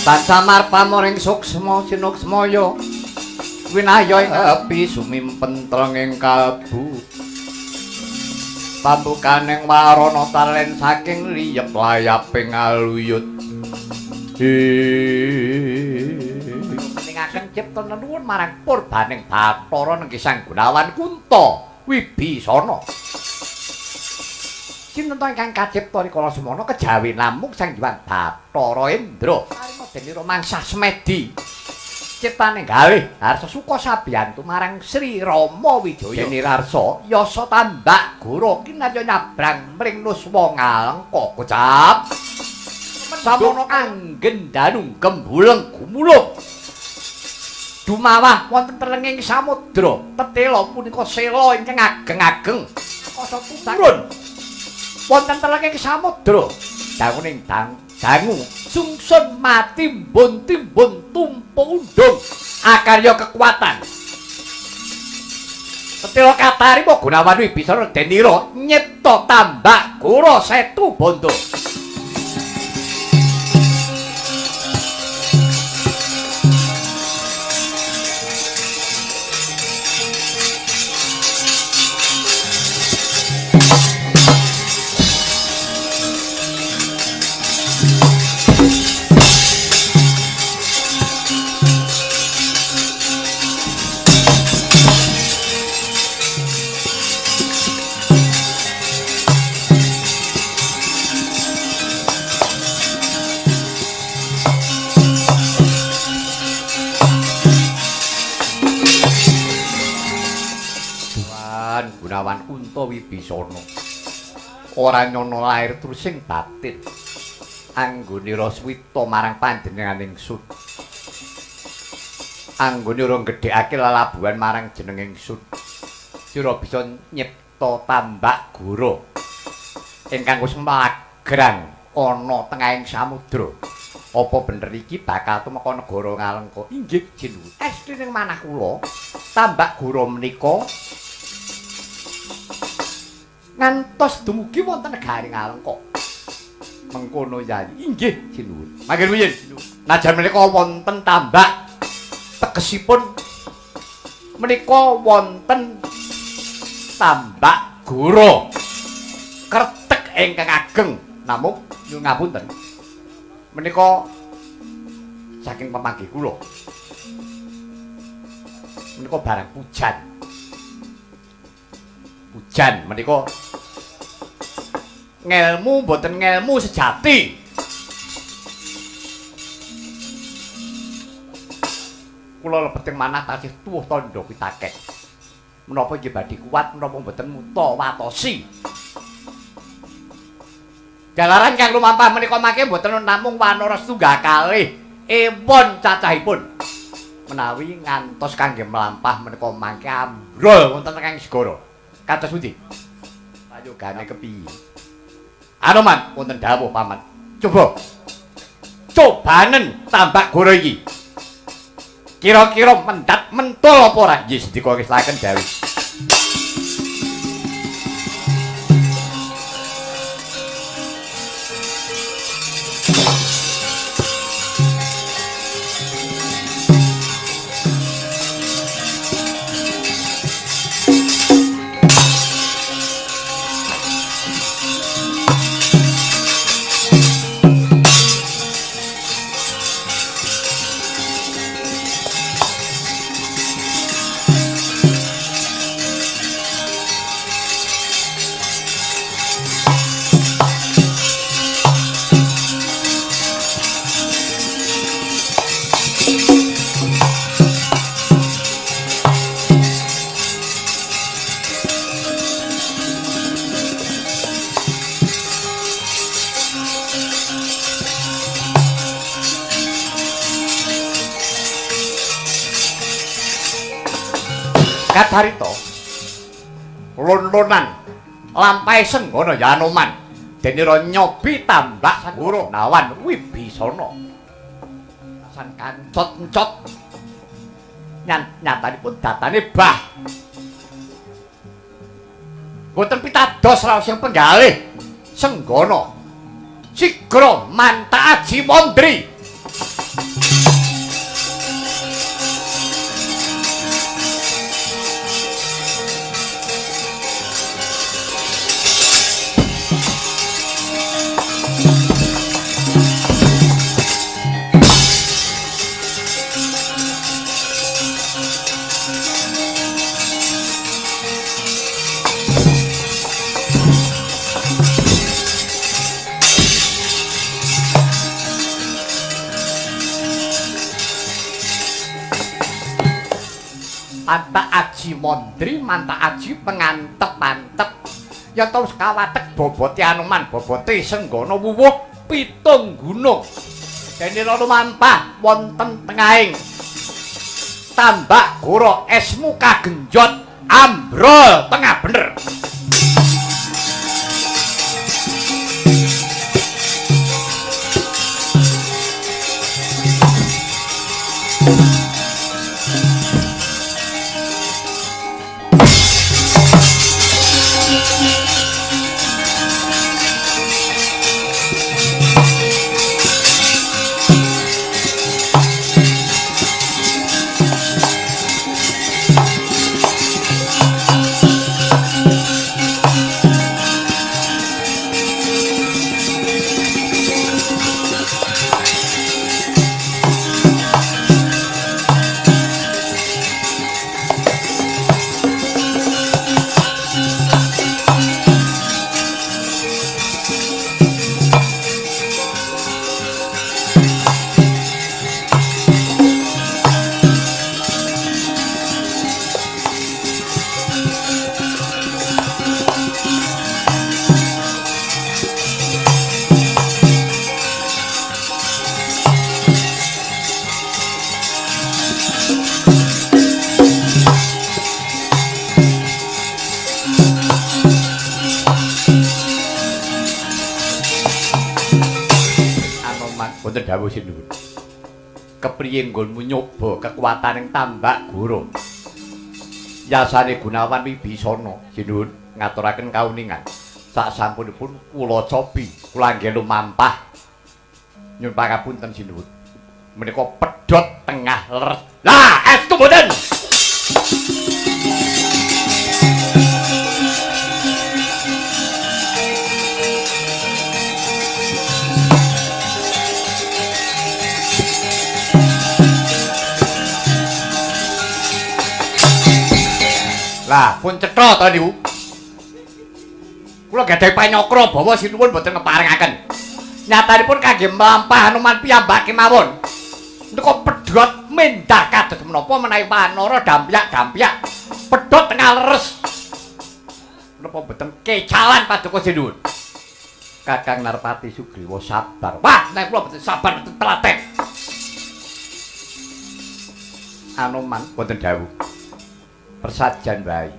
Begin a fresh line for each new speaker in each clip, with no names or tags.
Tasamar pamoring suksma sinuksmaya winaya ing api sumimpen trenging kalbu pambukaning warana talen saking liyep layaping aluyut meningaken cipta nuwun marang purbaning Bathara Nenggi Sang Gunawan Kunta Wibisana Cinta ingkang kacipta rikala semana kejawi namung Sang Hyang Bathara Indra sareng dene romangsah semedi ciptane galih harsa suka sabiyantu marang Sri Rama Wijaya dene rarsa yasa tambak guru kinarya nyabrang mring Nuswa Ngalengka kocap samono anggen danung gembuleng gumulung dumawah wonten telenging samudra tetela punika sela ingkang ageng-ageng kasa turun wonten telenging samudra danguning dangu sungsun matimbun-timbun tumpu undung akarya kekuatan tetela katarima Gunawan Wibisana denira nyipta tambak gura setu bondo Gunawan Kunta Wibisana ora nyono lair trusing batin anggonira swita marang panjenenganing ingsun anggonira nggedhekake lelabuhan marang jeneng ingsun sira bisa nyipta tambak gura ingkang wis magrang ana tengahing samudra apa bener iki bakal tumeka negara Ngalengka inggih jinuwun estrining manah kula tambak gura menika ngantos dumugi wonten negari Ngalengka. Mengkono yayi. Inggih, jinuwun. Mangke rumiyin. Najan menika wonten tambak tegesipun menika wonten tambak gura kretek ingkang ageng. Namung nyuwun ngapunten. Menika saking pamanggih kula. Menika barang pujan. Pujan menika ngelmu mboten ngelmu sejati. Kula lebeting manah tasih tuwuh tandha pitakek. Menapa nggih badhe kuat menapa mboten muta watosi. Jalaran kang lumampah menika mangke mboten namung wanara setunggal kalih ewon cacahipun. Menawi ngantos kangge melampah menika mangke ambrol wonten kang segara. Kados pundi? Payogane kepiye? Anoman wonten dawuh paman. Cobanen tambak gura iki. Kira-kira mendat mentul apa ora? Nggih sedika keslaken dawuh. Kadarita lon-lonan lampahe senggana Yanoman denira nyobi tambak Gunawan Wibisana san kancot-encot nyatanipun datane bah boten pitados raos sing penggalih senggana sigra manta aji mondri Manta aji mondri, manta aji pengantep-antep. Ya to sekawatek bobote Anoman, bobote Senggana wuwuh 7 gunung. Dene lumampah wonten tengahing Tambak Goro esmu kagenjot ambrol tengah bener. Dawuh Sinuwun. Kepriye nggonmu nyoba kekuwataning Tambak Goro? Yasane Gunawan Wibisana, Sinuwun ngaturaken kauningan. Sasampunipun kula cobi, kula nggih lumampah. Nyuwun pangapunten Sinuwun. Menika pedhot tengah leres. Lah, estu mboten. Lah, pun cetha to niku. Kula gadhahi panyokra bawa Sinuwun boten ngeparengaken. Nyatanipun kangge mlampah Anoman piyambak kemawon. Nika pedhot mendah kados menapa menawi wanara dampyak-dampyak pedhot tengah leres. Menapa boten kecalan paduka Sinuwun. Kakang Narpati Sugriwa sabar. Wah, nek kula boten sabar boten telaten. Anoman boten dawuh. Persajan wae.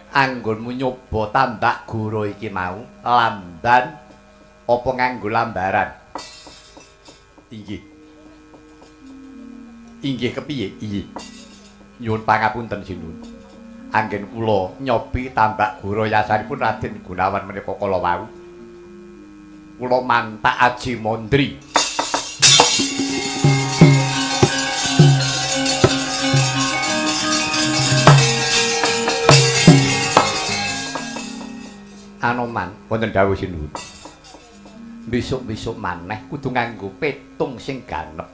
Anggonmu nyoba Tambak Goro iki mau lamban apa nganggo lambaran? Inggih. Inggih kepiye? Inggih. Nyuwun pangapunten Sinuwun. Anggen kula nyobi Tambak Goro yasanipun Raden Gunawan menika kala wau. Kula mantak aji mondri. Anoman wonten dawuh Sinuwun. Besok-besok maneh kudu nganggo petung sing ganep.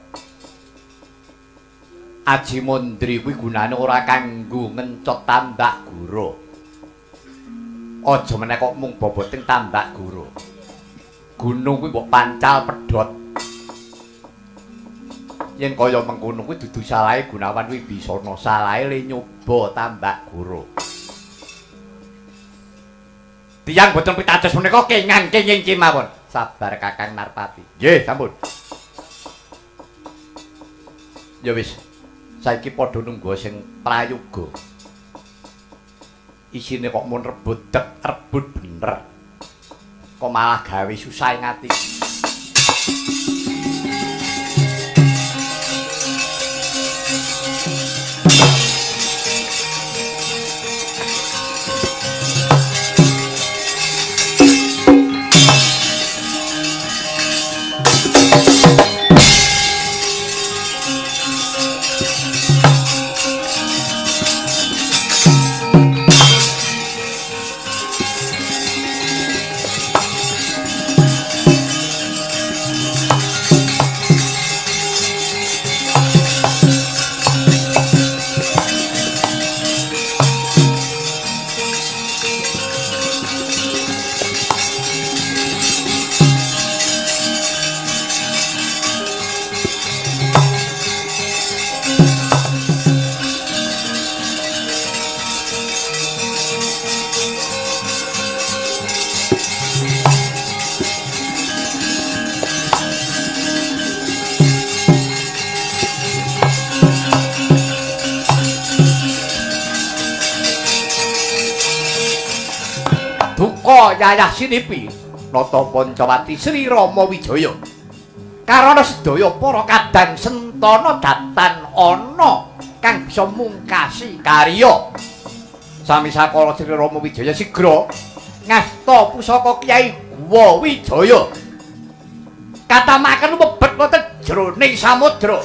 Aji mondri kuwi gunane ora kanggo ngencot Tambak Goro. Aja meneh kok mung boboting Tambak Goro. Gunung kuwi mbok pancal pedhot. Yen kaya mengkono kuwi dudu salahe Gunawan Wibisana, salahe le nyoba Tambak Goro. Tiyang boten pitados menika kengan kenging kemawon. Sabar Kakang Narpati. Nggih, sampun. Ya wis. Saiki padha nunggu sing prayoga. Isine kok mun rebut bener. Kok malah gawe susah ing ati. Putra Yayah Sinipi Nata Pancawati Sri Rama Wijaya karana sedaya para kadang sentana datan ana kang bisa mungkasi karya sami sakala Sri Rama Wijaya sigra ngasta pusaka Kyai Guwa Wijaya katamaken mebet wonten jroning samudra.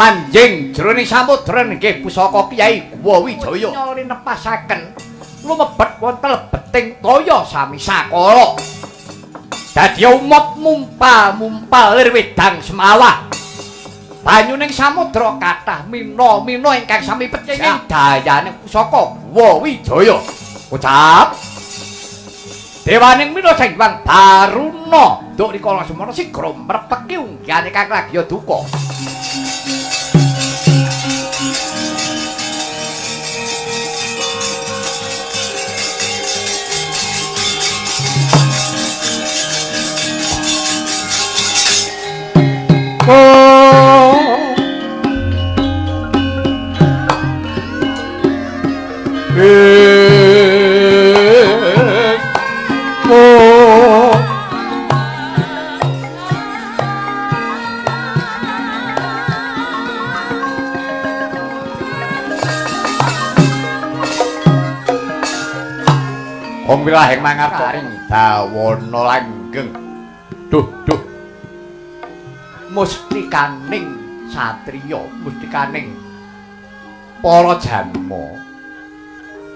Manjing jroning samudra nggih pusaka Kyai Guwa Wijaya nyori nepasaken lumebet wonten lebeting toya sami sakala dadi umop mumpal-mumpal lir wedang semawah banyuning samudra kathah mina-mina ingkang sami pecing dayaning pusaka Guwa Wijaya ucap dewaning mina sing Hyang Baruna nduk rikala semana sigra mrepeki unggihane kang ragya duka. Wong wilahing mangartaring dawana langgeng. Duh. Mustikaning satriya, mustikaning para janma.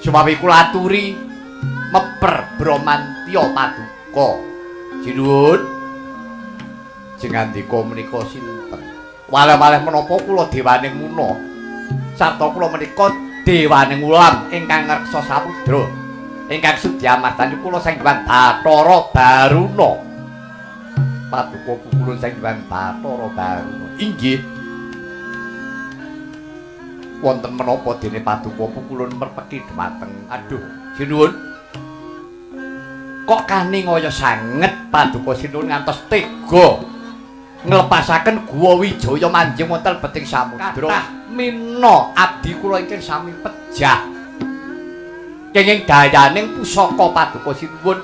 Sumawi kula aturi meper Bramantya paduka. Jinuwun. Jengandika menika sinten? Waleh-waleh menapa kula dewaning muna. Sarta kula menika dewaning ulam ingkang ngreksa samudra. Ingkang sudyamartani kula Sang Hyang Bathara Baruna. Paduka pukulun Sang Hyang Bathara Baruna. Inggih. Wonten menapa dene paduka pukulun merpeki dhumateng. Aduh, sinuwun. Kok kaningaya sanget paduka sinuwun ngantos tega nglepasaken Guwa Wijaya manjing wonten beting samudra. Kathah mina abdi kula ingkang sami pejah. Kenging dayaning pusaka paduka sinuwun.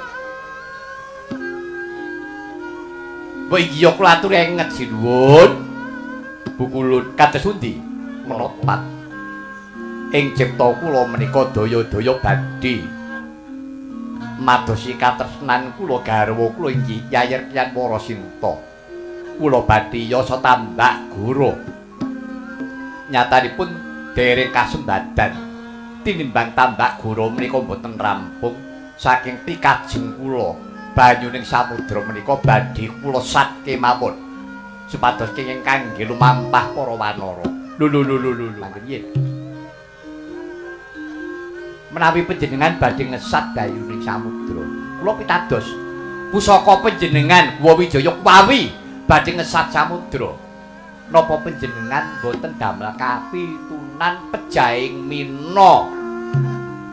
Mbok iki ya kula aturi enget sinuwun. Bukulun kados pundi menapa ing cipta kula menika daya-daya badhe madosi katresnan kula garwa kula inggih Yayi Kyat Warasinta. Kula badhe yasa tambak guru. Nyatanipun dereng kasembadan tinimbang tambak guru menika mboten rampung saking pikajeng kula banyuning samudra menika badhe kula sat kemawon supados kenging kangge lumampah para wanara. Lho mangken nggih. Menawi panjenengan badhe ngesat dayuning samudra, kula pitados pusaka panjenengan Guwa Wijaya kuwi badhe ngesat samudra. Napa panjenengan boten damel kapitunan pejahing mina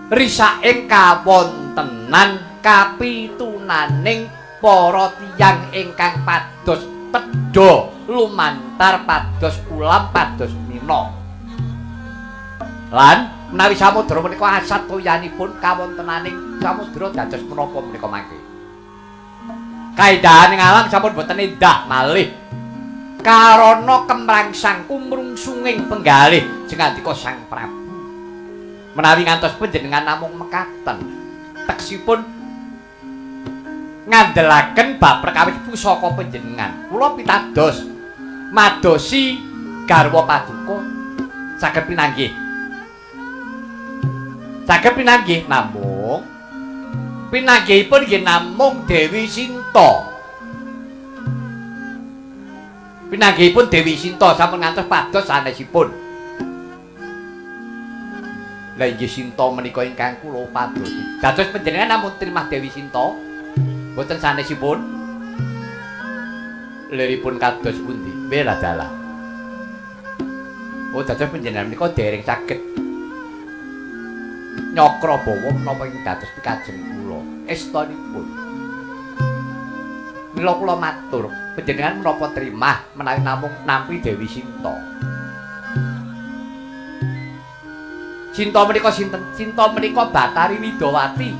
risaking kawontenan kapitunaning para tiyang ingkang pados tedha lumantar pados ulam pados mina. Lan menawi samudra menika asat toyanipun kawontenaning samudra dados menapa menika mangke. Kaendahaning alam sampun boten endah malih karana kemrangsang kumrungsunging penggalih jengandika Sang Prabu. Menawi ngantos panjenengan namung mekaten teksipun ngandelaken bab perkawis pusaka panjenengan. Kula pitados madosi garwa paduka saged pinanggih. Saged pinanggih namung pinanggihipun nggih namung Dewi Sinta. Pinanggihipun Dewi Sinta sampun ngantos pados sanesipun. Lah inggih Sinta menika ingkang kula padosi. Dados panjenengan namung trimah Dewi Sinta. Mboten sanesipun. Liripun kados pundi? Bela dalah. Oh, dados panjenengan menika dereng saged nyakra bawa menapa ing dados pikajeng kula. Estanipun. Mila kula matur, panjenengan menapa trimah menawi namung nampi Dewi Sinta. Sinta menika sinten? Sinta menika Batari Widawati.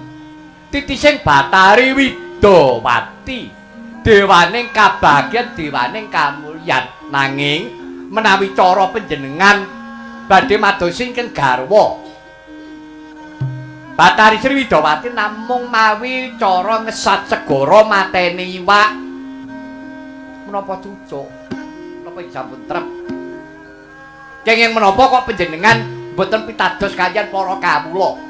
Titising Batari Widawati. Dewaning kabagyan, dewaning kamulyan. Nanging menawi cara panjenengan badhe madosi ingkang garwa. Batari Sri Widawati namung mawi cara ngesat segara mateni iwak. Menapa cucuk? Menapa sampun trep? Kenging menapa kok panjenengan boten pitados kaliyan para kawula.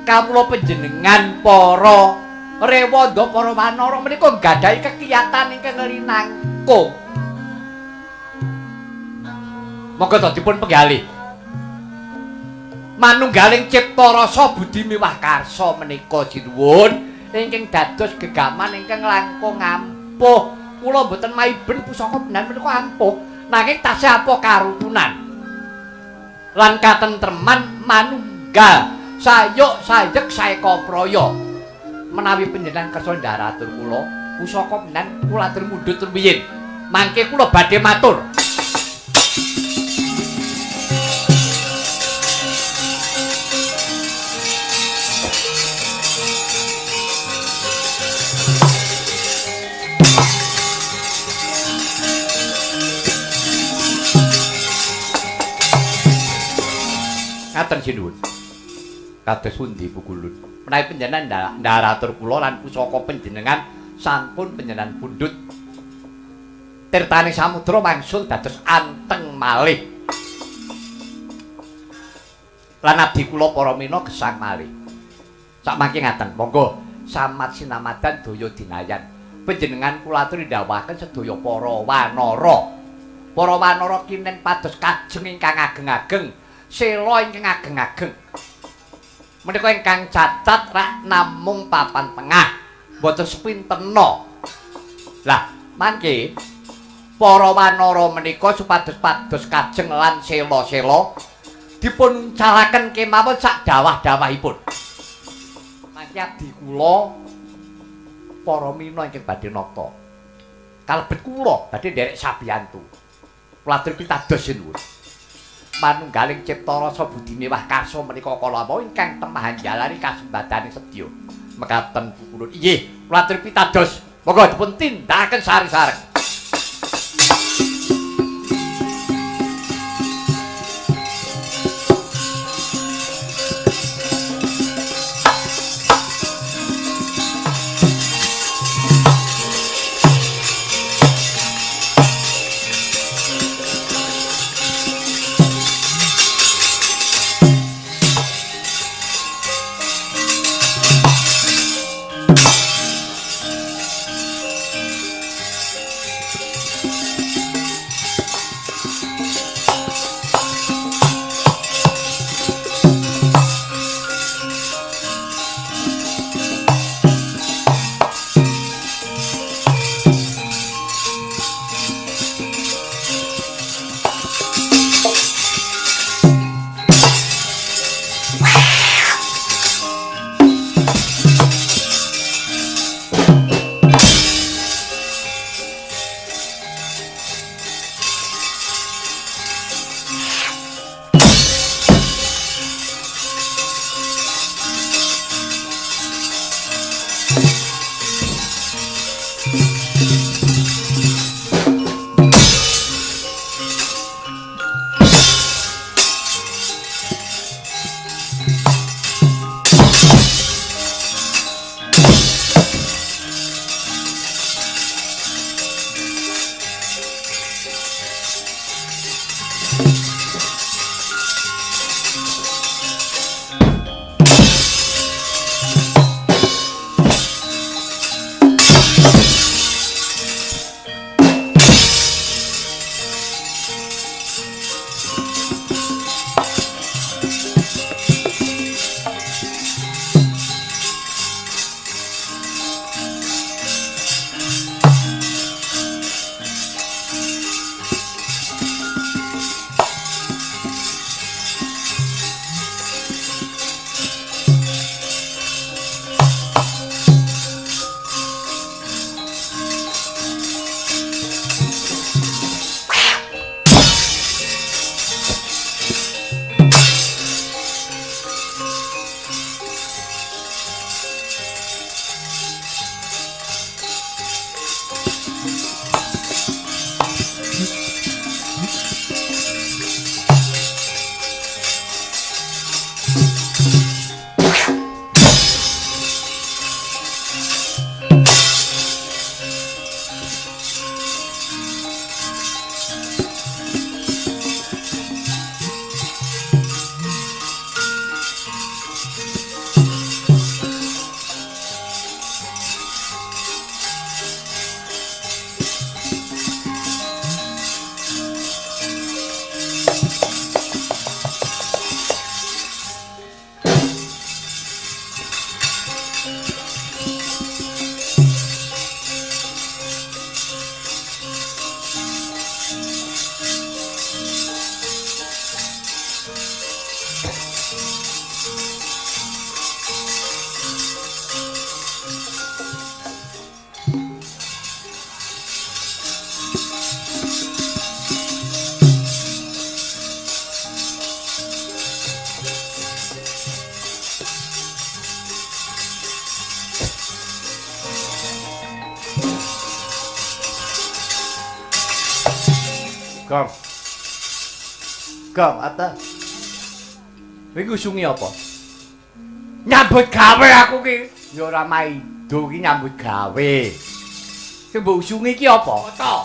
Kawula panjenengan para rewanda para wanara menika gadhahi kekiyatan ingkang rinangkung. Monggo dipun penggalih. Manunggaling cipta rasa budi miwah karsa menika sinuwun ingkang dados gegaman ingkang langkung ampuh. Kula boten maiben pusaka benan menika ampuh, nanging tasih ampuh karukunan. Lan katentreman manunggal sayuk sayek saeka praya menawi panjenengan kersa ndharatur kula pusaka menan kula atur mundhut rumiyin mangke kula badhe matur. Ngaten sinuwun. Kados pundi Pukulun? Menawi panjenengan ndharatur kula lan pusaka panjenengan sampun panjenengan pundhut tirtaning samudra wangsul dados anteng malih. Lan abdi kula para mina gesang malih. Sakmangke ngaten, monggo samat sinamadan daya dinayan. Panjenengan kula aturi ndhawaken sedaya para wanara. Para wanara kinen pados kajeng ingkang ageng-ageng. Sela ingkang ageng-ageng. Menika ingkang cacat rak namung papan tengah, mboten sepintena. Lah, mangke para wanara menika supados pados kajeng lan sela-sela dipun uncalaken kemawon sak dawah-dawahipun. Mangke abdi kula para mina ingkang badhe nata. Kalebet kula badhe nderek sabiyantu. Kula atur pitados sinuwun. Manunggaling cipta rasa budi miwah karsa menika kala wau ingkang temahan jalari kasembadaning sedya. Mekaten Pukulun. Inggih, kula atur pitados. Monggo dipun tindakaken sareng-sareng. Gong. Gong, ata. Kowe ngusungi apa? Nyambut gawe aku ki. Ya ora maido ki nyambut gawe. Sing mbok usungi ki apa? To.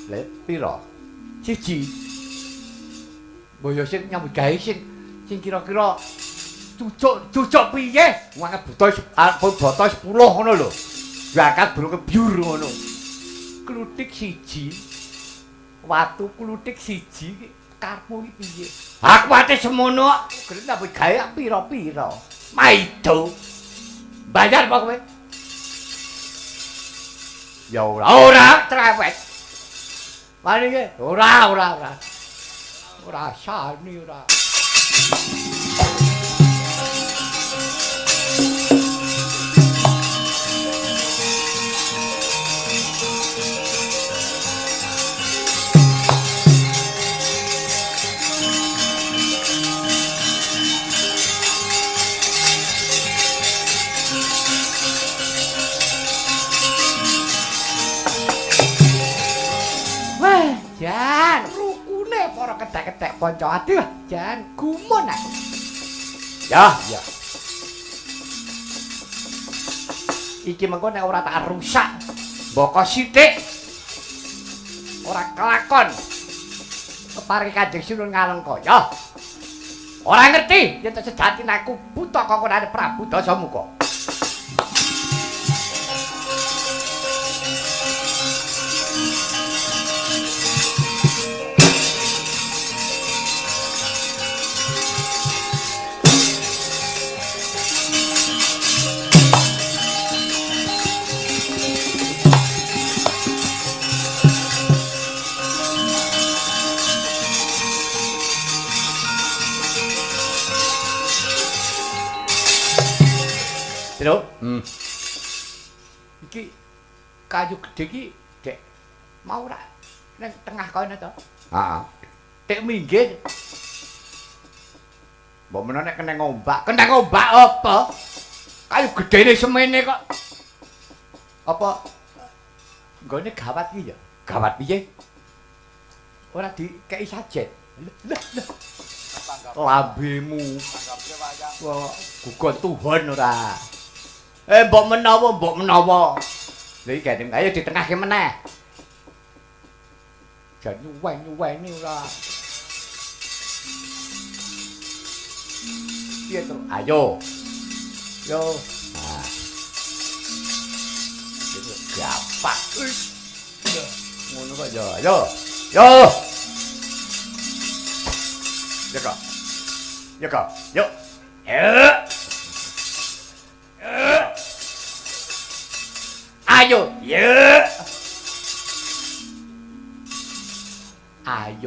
Lha pira? Siji. Boyo sing nyambut gawe sing kira-kira cucuk piye? Wong buta boto 10 ngono lho. Bakat burung kebyur ngono. Kluthik siji. Watu kluthik siji karepmu iki piye? Aku ate semono kok. Gelem nyambut gawe pira-pira. Maido. Bayar apa kowe? Ya ora cerewet. Mari iki ora. Ora sani ora. Jan, rukune para ketek-ketek kanca ati lah, Jan, gumun aku. Ya. Iki mengko nek ora tak rusak, mboko sithik. Ora kelakon. Keparing Kanjeng Sunan Ngalengkaya. Ora ngerti yen sejatine aku buta kongkonane Prabu Dasamuka. Lho, iki kayu gedhe iki, Dek. Mau ra nang tengah kono to? Heeh. Dek minggir. Mbok menawa nek kena ngombak apa? Kayu gedene semene kok. Apa nggone gawat iki ya? Gawat piye? Ora dikeki sajet. Lah. Lambemu. Wah, gugon Tuhan ora. Mbok menawa. Lha iki gandeng ayo ditengahke meneh. Jan nyuwen-nyuweni ora. Piye to? Ayo. Yo. Nah. Iki gampang. Ngono kok yo. Yo. Yo. Ayo.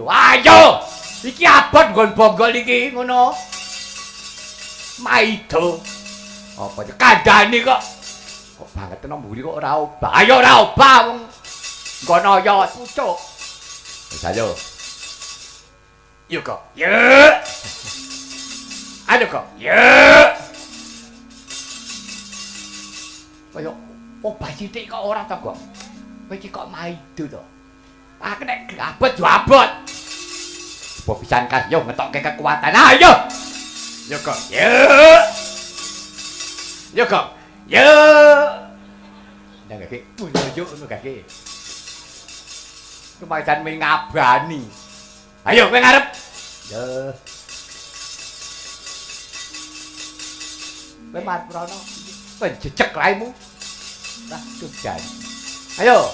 Ayo. Iki abot nggon bonggol iki ngono. Maido. Apa kandhane kok. Kok banget nang mburi kok ora obah. Ayo ora obah wong nggono ya pucuk. Wis ayo. Yo kok. Ayo kok. Kaya obah sithik kok ora to, kok. Kowe iki kok maido to. Aku nek abot yo abot. Apa pisan kan yo ngetokke kekuatan. Ayo. Yo kok. Nang iki punyo ngono kaki. Kemaisan ming ngabani. Ayo kowe ngarep. Yo. Kowe mat prono. Kowe jejeg raimu. Lah tujan. Ayo.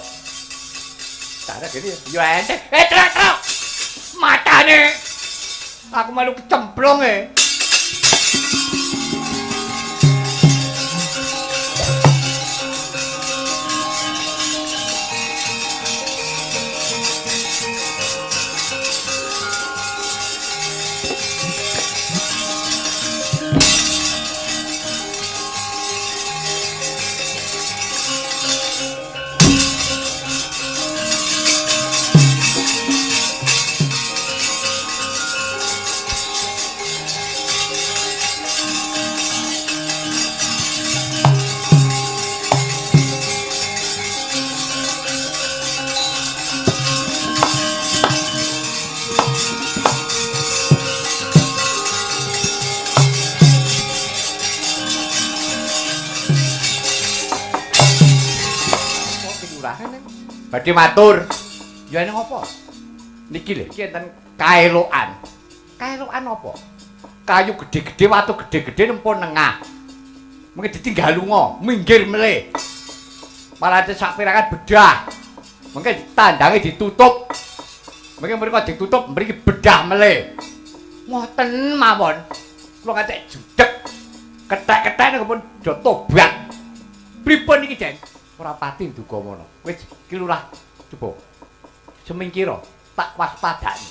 Cara gini yo ente. Truk. Matane. Aku malu kecemplung Lurah badhe matur. Ya ning apa? Niki lho, iki enten kaelokan. Kaelokan apa? Kayu gede-gede, watu gede-gede nempun nengah. Mengke ditinggal lunga, minggir melih. Malah sak pirangan bedah. Mengke tandange ditutup. Mengke mriko ditutup mriki bedah melih. Ngoten mawon. Kula katek judeg. Ketek-ketek niku pun do tobat. Pripun iki, Den? Ora pati nduga mono. Wis iki Lurah coba semingkira tak waspadani.